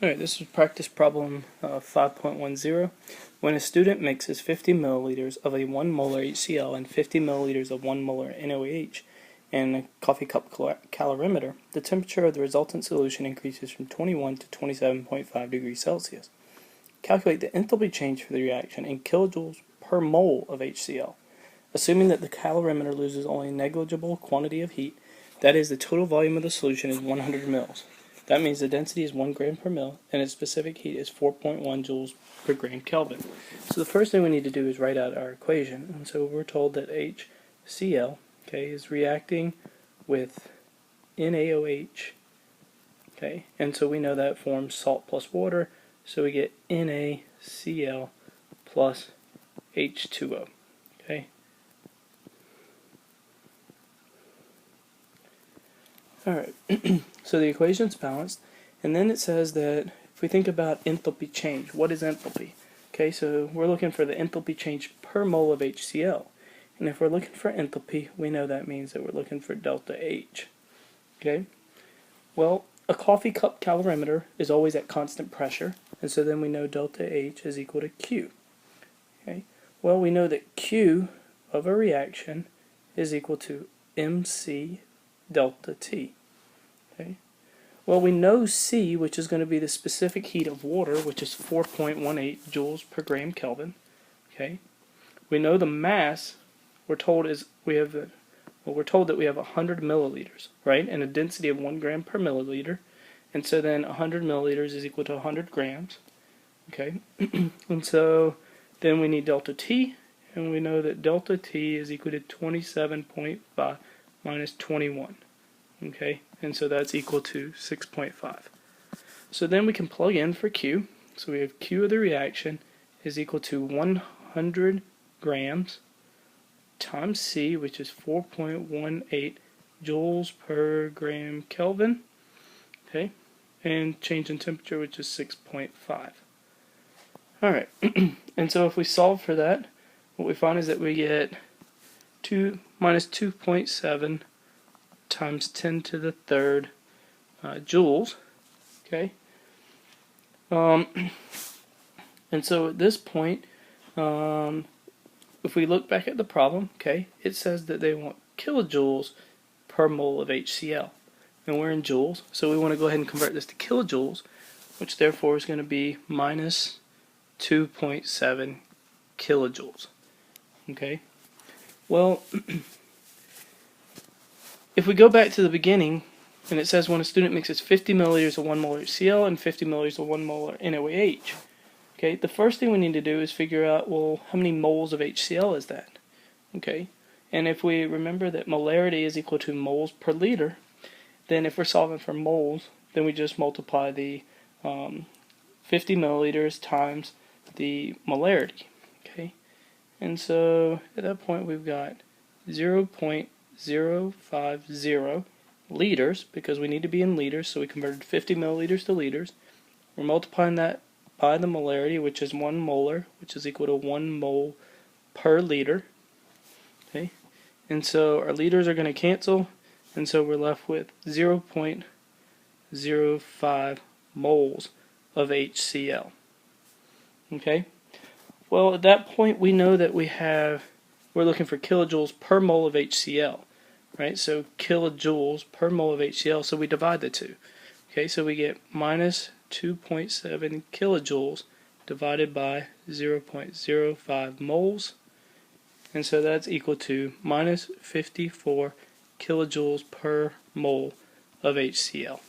Alright, this is practice problem 5.10. When a student mixes 50 milliliters of a 1 molar HCl and 50 milliliters of 1 molar NaOH in a coffee cup calorimeter, the temperature of the resultant solution increases from 21 to 27.5 degrees Celsius. Calculate the enthalpy change for the reaction in kilojoules per mole of HCl. Assuming that the calorimeter loses only a negligible quantity of heat, that is, the total volume of the solution is 100 mils. That means the density is 1 gram per mil, and its specific heat is 4.1 joules per gram Kelvin. So the first thing we need to do is write out our equation. And so we're told that HCl, is reacting with NaOH, and so we know that forms salt plus water, so we get NaCl plus H2O, Alright, so the equation's balanced, and then it says that if we think about enthalpy change, what is enthalpy? So we're looking for the enthalpy change per mole of HCl. And if we're looking for enthalpy, we know that means that we're looking for delta H. Well, a coffee cup calorimeter is always at constant pressure, and so then we know delta H is equal to Q. Well, we know that Q of a reaction is equal to MC delta T. Well, we know C, which is going to be the specific heat of water, which is 4.18 joules per gram Kelvin. We know the mass. We're told that we have 100 milliliters, and a density of 1 gram per milliliter, and so then 100 milliliters is equal to 100 grams. And so then we need delta T, and we know that delta T is equal to 27.5 minus 21. And so that's equal to 6.5. So then we can plug in for Q. So we have Q of the reaction is equal to 100 grams times C, which is 4.18 joules per gram Kelvin, and change in temperature, which is 6.5. Alright, and so if we solve for that, what we find is that we get 2 minus 2.7 times 10 to the third joules. And so at this point, if we look back at the problem, it says that they want kilojoules per mole of HCl, and we're in joules, so we want to go ahead and convert this to kilojoules, which therefore is going to be minus 2.7 kilojoules. Well, if we go back to the beginning, and it says when a student mixes 50 milliliters of 1 molar HCl and 50 milliliters of 1 molar NaOH, the first thing we need to do is figure out, well, how many moles of HCl is that? And if we remember that molarity is equal to moles per liter, then if we're solving for moles, then we just multiply the 50 milliliters times the molarity. And so at that point we've got 0.050 liters, because we need to be in liters, so we converted 50 milliliters to liters. We're multiplying that by the molarity, which is 1 molar, which is equal to 1 mole per liter. And so our liters are going to cancel, and so we're left with 0.05 moles of HCl. Well, at that point we know that we're looking for kilojoules per mole of HCl, so kilojoules per mole of HCl, so we divide the two. So we get minus 2.7 kilojoules divided by 0.05 moles, and so that's equal to minus 54 kilojoules per mole of HCl.